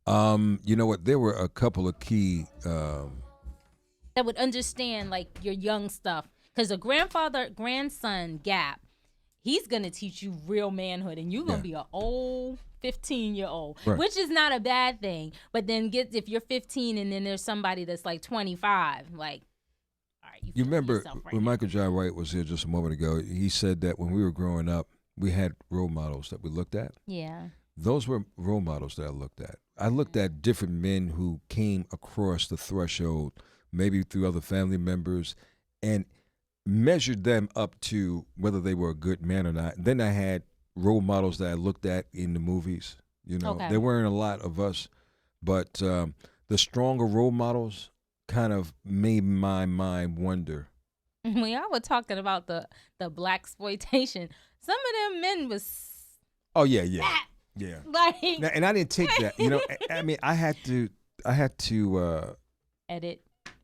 You know what? There were a couple of key. That would understand like your young stuff, because a grandson gap, he's gonna teach you real manhood, and you're gonna be an old 15-year-old, Right. which is not a bad thing. But then if you're 15 and then there's somebody that's like 25, like, all right, You remember yourself right when now. Michael Jai White was here just a moment ago? He said that when we were growing up, we had role models that we looked at. Yeah. Those were role models that I looked at. I looked at different men who came across the threshold, maybe through other family members, and measured them up to whether they were a good man or not. Then I had role models that I looked at in the movies. Okay. There weren't a lot of us, but the stronger role models kind of made my mind wonder. When y'all were talking about the black exploitation, Some of them men was Oh yeah. like Now, and I didn't take that. You know, I mean, I had to edit.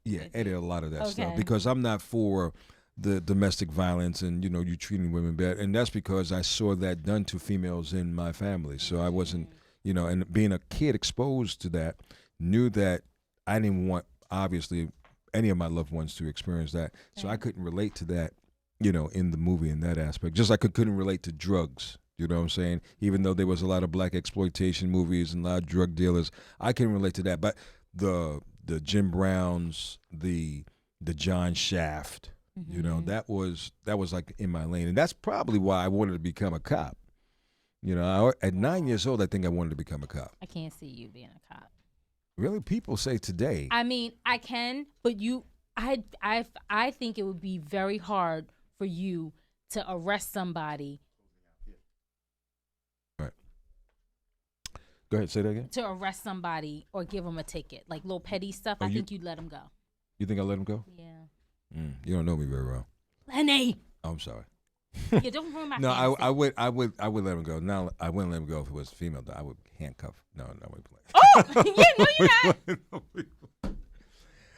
edit a lot of that stuff Okay. because I'm not for the domestic violence and you treating women bad, and that's because I saw that done to females in my family. So I wasn't, and being a kid exposed to that, knew that I didn't want obviously any of my loved ones to experience that. So I couldn't relate to that, in the movie in that aspect. Just like I couldn't relate to drugs. You know what I'm saying? Even though there was a lot of black exploitation movies and a lot of drug dealers, I couldn't relate to that. But the Jim Browns, the John Shaft, that was like in my lane, and that's probably why I wanted to become a cop. At 9 years old, I think I wanted to become a cop. I can't see you being a cop. Really, people say today. I mean, I can, but I think it would be very hard for you to arrest somebody. Go ahead, say that again. To arrest somebody or give them a ticket, like little petty stuff. I think you'd let them go. You think I let him go? Yeah. You don't know me very well. Lenny. Oh, I'm sorry. Yeah, don't ruin my. No, fantasy. I would let him go. Now I wouldn't let him go if it was female. Though. I would handcuff. No, wait. Oh, yeah, no, you're not.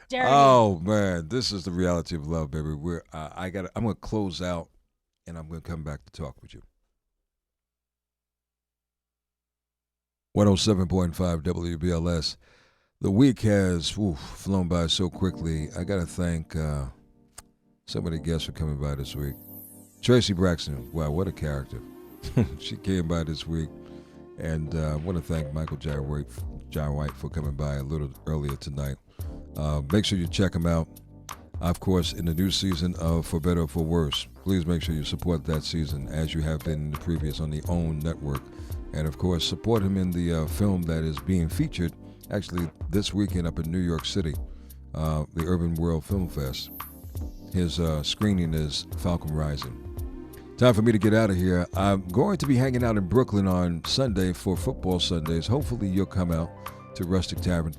Dirty. Oh man, this is the reality of love, baby. I'm gonna close out, and I'm gonna come back to talk with you. 107.5 WBLS. The week has flown by so quickly. I got to thank so many guests for coming by this week. Tracy Braxton, wow, what a character. She came by this week. And I want to thank Michael John White for coming by a little earlier tonight. Make sure you check him out. Of course, in the new season of For Better or For Worse, please make sure you support that season as you have been in the previous on the OWN network. And, of course, support him in the film that is being featured actually this weekend up in New York City, the Urban World Film Fest. His screening is Falcon Rising. Time for me to get out of here. I'm going to be hanging out in Brooklyn on Sunday for Football Sundays. Hopefully you'll come out to Rustic Tavern.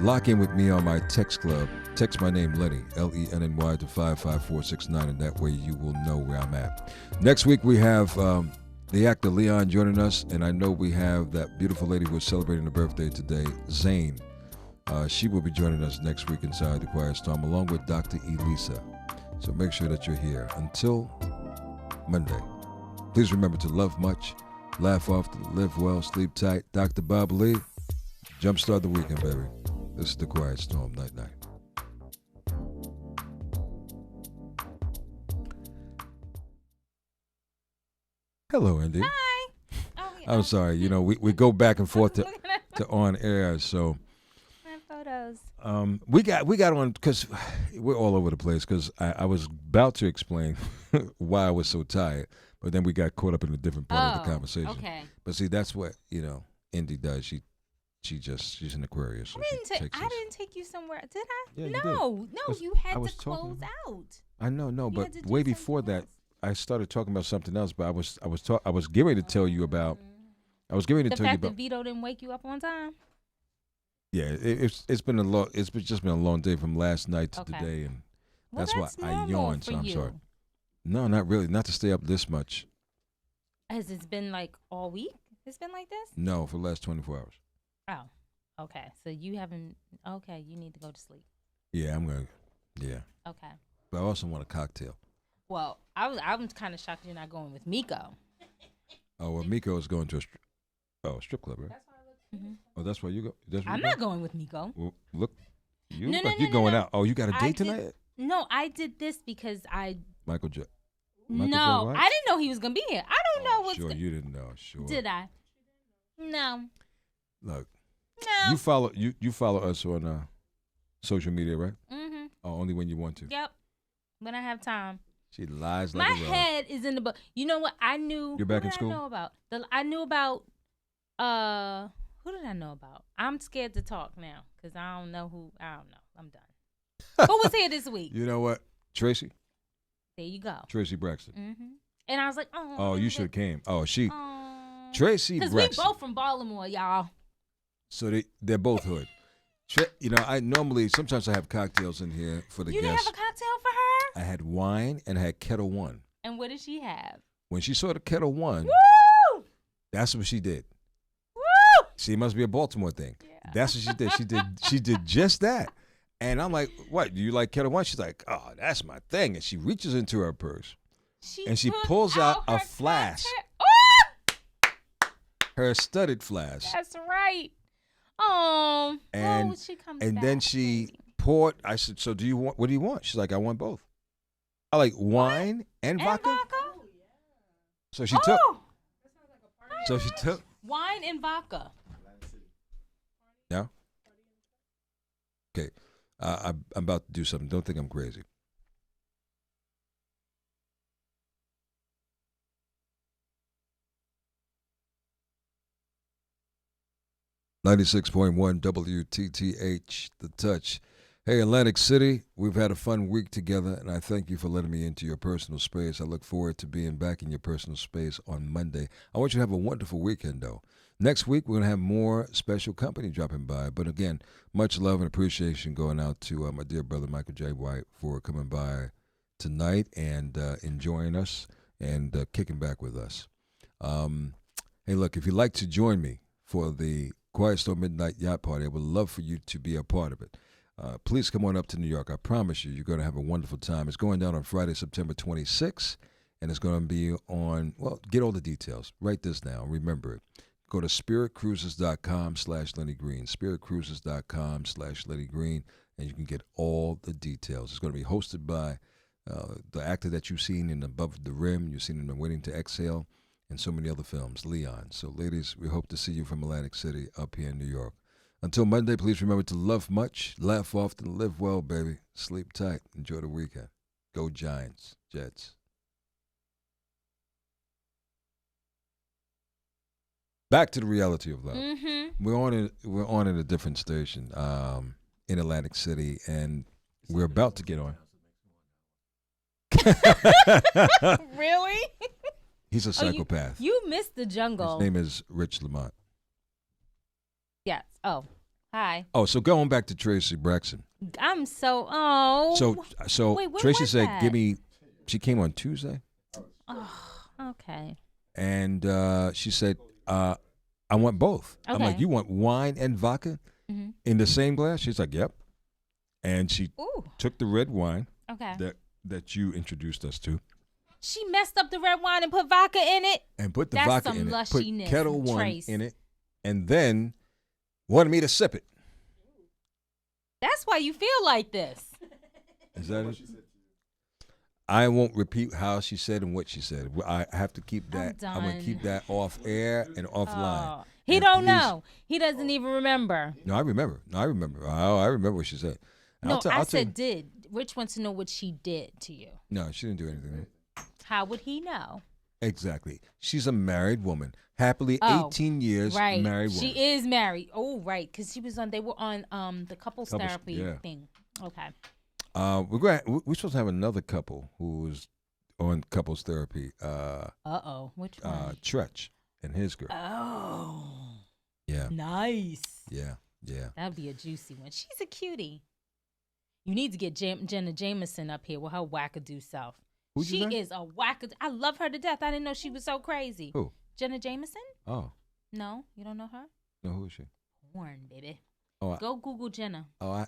Lock in with me on my text club. Text my name, Lenny, Lenny, to 55469, and that way you will know where I'm at. Next week we have the actor Leon joining us, and I know we have that beautiful lady who is celebrating her birthday today, Zane. She will be joining us next week inside the Quiet Storm, along with Dr. Elisa. So make sure that you're here. Until Monday, please remember to love much, laugh often, live well, sleep tight. Dr. Bob Lee, jumpstart the weekend, baby. This is the Quiet Storm. Night, night. Hello, Indy. Hi. Oh, yeah. I'm sorry. We go back and forth to on air, so. My photos. We got on because we're all over the place because I was about to explain why I was so tired, but then we got caught up in a different part of the conversation. Okay. But see, that's what Indy does. She's an Aquarius. So I didn't take you somewhere, did I? Yeah, you no, did. you had to close out. I know, You but had to do way before something that, else. I started talking about something else. But I was getting ready to tell you about. I was getting ready to The tell you fact that about. Vito didn't wake you up on time. Yeah, it's been a long. It's just been a long day from last night to Okay. today, and Well, that's why I normal yawned. for So I'm you. sorry. No, not really. Not to stay up this much. Has it been like all week? It's been like this? No, for the last 24 hours. Oh, okay. So you haven't. Okay, you need to go to sleep. Yeah, I'm gonna. Yeah, Okay. but I also want a cocktail. Well, I'm kind of shocked you're not going with Miko. Oh well, Miko is going to a strip club, right? Mhm. Oh, that's why you go. That's where I'm you go? not going with Miko. Well, look, you No, look no, like no, you're no, going no. out. Oh, you got a I date did- tonight? No, I did this because Michael J. No, White? I didn't know he was gonna be here. I don't know what's. Sure, you didn't know. Sure. Did I? No. Look, No. you follow us on social media, right? Mhm. Oh, only when you want to. Yep. When I have time. She lies like My a rug. head is in the book. You know what? I knew. You're back who in did school? I know about. I knew about. Who did I know about? I'm scared to talk now because I don't know who. I don't know. I'm done. Who was here this week? You know what, Tracy? There you go. Tracy Braxton. Mhm. And I was like, oh. Oh, you should have came. Oh, she. Oh. Tracy Because we Braxton. both from Baltimore, y'all. So they're both hood. I normally sometimes I have cocktails in here for the You didn't guests. have a cocktail for her? I had wine and I had Kettle One. And what did she have? when she saw the Kettle One, that's what she did. Woo! See, it must be a Baltimore thing. Yeah. That's what she did. She did just that. And I'm like, what? Do you like Kettle One? She's like, oh, that's my thing. And she reaches into her purse and she pulls out a flask, her studded flask. That's right. Oh, And she comes and back. then she poured. I said, so do you want? What do you want? She's like, I want both. I like wine and vodka. So she took. So she took. Wine and vodka. Yeah. Okay. I'm about to do something. Don't think I'm crazy. .1 WTTH, The Touch. Hey, Atlantic City, we've had a fun week together, and I thank you for letting me into your personal space. I look forward to being back in your personal space on Monday. I want you to have a wonderful weekend, though. Next week, we're going to have more special company dropping by. But again, much love and appreciation going out to my dear brother Michael J. White for coming by tonight and enjoying us and kicking back with us. Hey, look, if you'd like to join me for the Quiet Storm Midnight Yacht Party, I would love for you to be a part of it. Please come on up to New York. I promise you, you're going to have a wonderful time. It's going down on Friday, September 26th, and it's going to be on, well, get all the details. Write this down. Remember it. Go to spiritcruises.com/Lenny Green, spiritcruises.com/Lenny Green, and you can get all the details. It's going to be hosted by the actor that you've seen in Above the Rim. You've seen him in Waiting to Exhale and so many other films, Leon. So, ladies, we hope to see you from Atlantic City up here in New York. Until Monday, please remember to love much, laugh often, live well, baby. Sleep tight. Enjoy the weekend. Go Giants, Jets. Back to the reality of love. Mm-hmm. We're on at a different station in Atlantic City, and we're about to get on. Really? He's a psychopath. You missed the jungle. His name is Rich Lamont. Yes. Oh, hi. Oh, so going back to Tracy Braxton. I'm so. So Wait, when Tracy was said, that? "Give me." She came on Tuesday, Oh, okay. and she said, "I want both." I'm like, Okay. "You want wine and vodka Mm-hmm. in the same glass?" She's like, "Yep." And she Ooh. took the red wine Okay. that you introduced us to, She messed up the red wine and put vodka in it. and put the That's vodka some in it, put lushiness, Kettle One Trace. in it, and then wanted me to sip it. That's why you feel like this. Is that it? I won't repeat how she said and what she said. I have to keep that. I'm going to keep that off air and offline. Oh, he And don't please- know. He doesn't even remember. No, I remember. Oh, I remember what she said. No, I I'll said did. Rich wants to know what she did to you. No, she didn't do anything. How would he know? Exactly. She's a married woman. Happily 18 years right. married woman. She is married. Oh, right. Because they were on the couples therapy yeah. thing. Okay. We're supposed to have another couple who's on couples therapy. Which one? Tretch and his girl. Oh. Yeah. Nice. Yeah. That would be a juicy one. She's a cutie. You need to get Jenna Jameson up here with her wackadoo self. Who'd you She say? is a wackadoo. I love her to death. I didn't know she was so crazy. Who? Jenna Jameson? Oh. No, you don't know her? No, who is she? Porn, baby. Oh, Go Google Jenna. I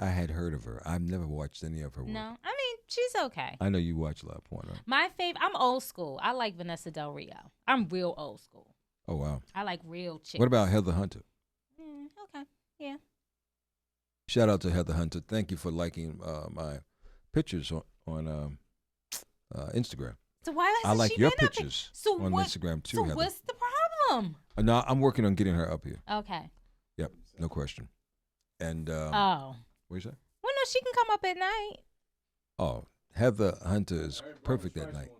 had heard of her. I've never watched any of her work. No, I mean, she's okay. I know you watch a lot of porn, right? My favorite, I'm old school. I like Vanessa Del Rio. I'm real old school. Oh, wow. I like real chicks. What about Heather Hunter? Okay, yeah. Shout out to Heather Hunter. Thank you for liking my pictures on Instagram. So why I hasn't like she your been up here? pictures So on what- Instagram too, So Heather. what's the problem? No, I'm working on getting her up here. Okay. Yep, no question. And Oh. what you say? Well, no, she can come up at night. Oh, Heather Hunter is perfect that night.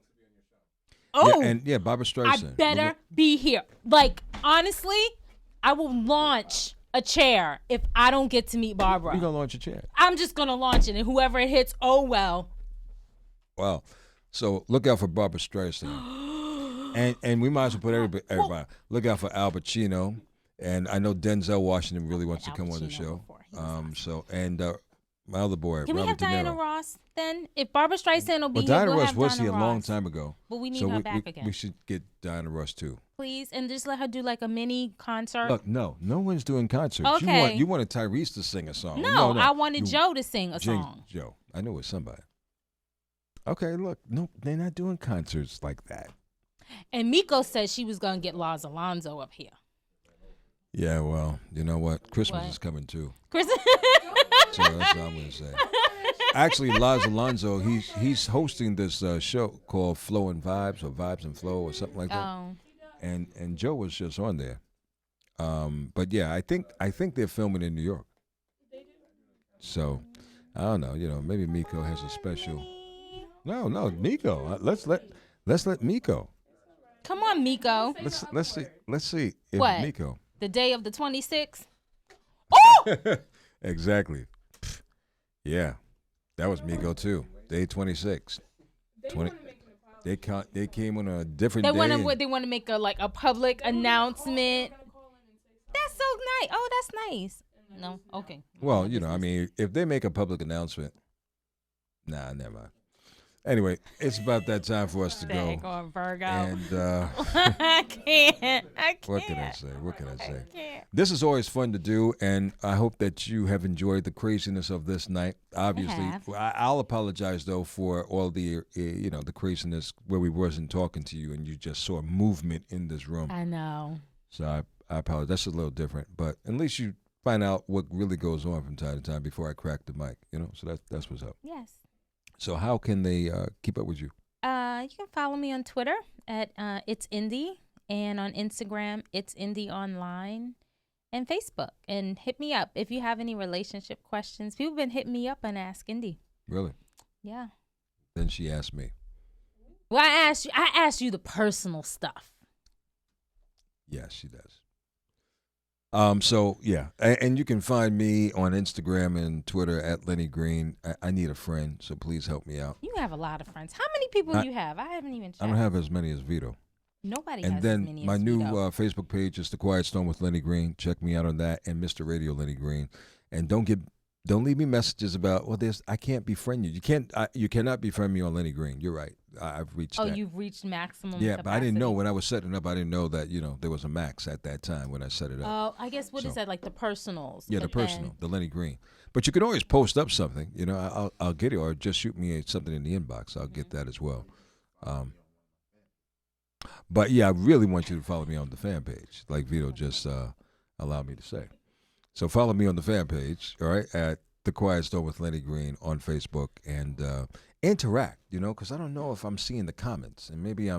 Oh, Yeah, Barbara I Streisand. better be here. Like, honestly, I will launch a chair if I don't get to meet Barbara. You gonna launch a chair? I'm just going to launch it, and whoever it hits, oh, well. Wow. So look out for Barbara Streisand. and we might as well put everybody. Look out for Al Pacino. And I know Denzel Washington really wants to come on the show. my other boy, Can we Robert have De Diana Niro. Ross then? If Barbara Streisand will be Well, here, Diana we'll Ross have was Diana here a long Ross. time ago. But we need so her back again. We should get Diana Ross too. Please, and just let her do like a mini concert. Look, no one's doing concerts. Okay. You wanted Tyrese to sing a song. No, I wanted Joe to sing a song. Joe, I know it's somebody. Okay, look, no, they're not doing concerts like that. And Miko said she was gonna get Lars Alonso up here. Yeah, well, you know what? Christmas is coming too. Chris. So that's what I'm gonna say. Actually, Lars Alonso, he's hosting this show called Flow and Vibes or Vibes and Flow or something like that. Oh. And Joe was just on there. But yeah, I think they're filming in New York. So I don't know. You know, maybe Miko has a special. No, Miko. Let's let Miko. Come on, Miko. Let's see if What? Miko. The day of the 26th. Oh! Exactly. Yeah, that was Miko too. Day 26. 20. They came on a different day. They want to make a public announcement. That's so nice. Oh, that's nice. No, okay. Well, you know, I mean, if they make a public announcement, nah, never mind. Anyway, it's about that time for us to go. Daggone Virgo. And I can't. what can I say? What can I say? can't. This is always fun to do, and I hope that you have enjoyed the craziness of this night. Obviously, I'll apologize though for all the the craziness where we wasn't talking to you, and you just saw movement in this room. I know. So I apologize. That's a little different, but at least you find out what really goes on from time to time before I crack the mic. You know, so that's what's up. Yes. So how can they keep up with you? You can follow me on Twitter at It's Indy, and on Instagram It's Indy Online, and Facebook. And hit me up if you have any relationship questions. People have been hitting me up on Ask Indy. Really? Yeah. Then she asked me. Well, I asked you the personal stuff. Yes, she does. So yeah, and you can find me on Instagram and Twitter at Lenny Green. I need a friend, so please help me out. You have a lot of friends. How many people do you have? I haven't even checked. I don't have as many as Vito. Nobody and has then as many my as new Vito. Facebook page is The Quiet Storm with Lenny Green. Check me out on that, and Mr. Radio Lenny Green. And don't leave me messages about I can't befriend you. You cannot befriend me on Lenny Green. You're right. I've reached. Oh, that. you've reached maximum. Yeah, capacity. but I didn't know when I was setting it up. I didn't know that there was a max at that time when I set it up. Oh, I guess what is that, like the personals? Yeah, the but personal, then- the Lenny Green. But you can always post up something. I'll get it, or just shoot me something in the inbox. I'll get that as well. But yeah, I really want you to follow me on the fan page, like Vito just allowed me to say. So follow me on the fan page, all right, at The Quiet Storm with Lenny Green on Facebook, and interact. Because I don't know if I'm seeing the comments, and maybe I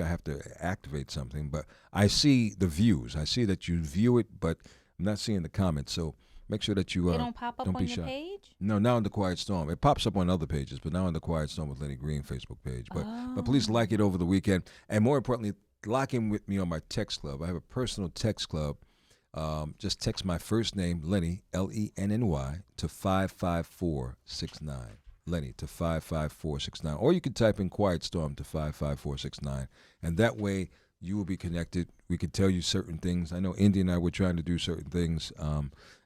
have to activate something. But I see the views. I see that you view it, but I'm not seeing the comments. So make sure that you They don't pop up don't on be your shy. page? No, now on The Quiet Storm. It pops up on other pages, but now on The Quiet Storm with Lenny Green Facebook page. But please like it over the weekend. And more importantly, lock in with me on my text club. I have a personal text club. Just text my first name, Lenny, Lenny, to 55469. Lenny to 55469. Or you can type in Quiet Storm to 55469. And that way you will be connected. We could tell you certain things. I know Indy and I were trying to do certain things.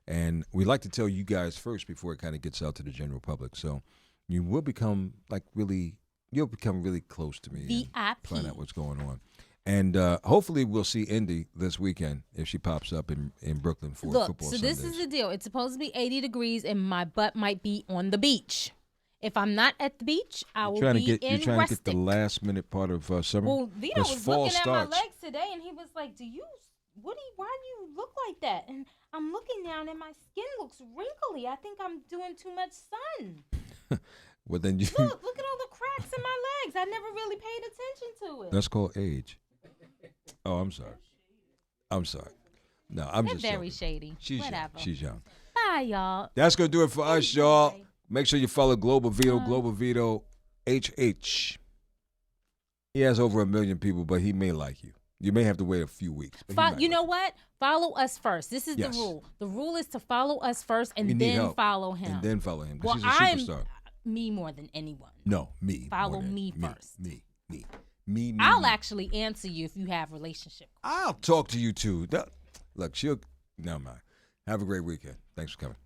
And we like to tell you guys first before it kind of gets out to the general public. So you will become you'll become really close to me. VIP. And find out what's going on. And hopefully we'll see Indy this weekend if she pops up in Brooklyn for football so Sundays. this is the deal. It's supposed to be 80 degrees, and my butt might be on the beach. If I'm not at the beach, I will be in You're trying to get the rustic. last minute part of summer? Well, Vito 'Cause was fall looking starts. at my legs today, and he was like, why do you look like that? And I'm looking down, and my skin looks wrinkly. I think I'm doing too much sun. Well, then you. Look at all the cracks in my legs. I never really paid attention to it. That's called age. Oh, I'm sorry. No, I'm They're just very joking. shady. She's Whatever. young. She's young. Bye, y'all. That's going to do it for us, y'all. Enjoy. Make sure you follow Global Vito HH. He has over 1 million people, but he may like you. You may have to wait a few weeks. but he might You know like what? Follow us first. This is Yes. the rule. The rule is to follow us first We and need then help. follow him. And then follow him, because Well, he's a superstar. me more than anyone. No, me. Follow more than- me first. Me. I'll me. actually answer you if you have relationship. I'll talk to you too. Look, never mind. Have a great weekend. Thanks for coming.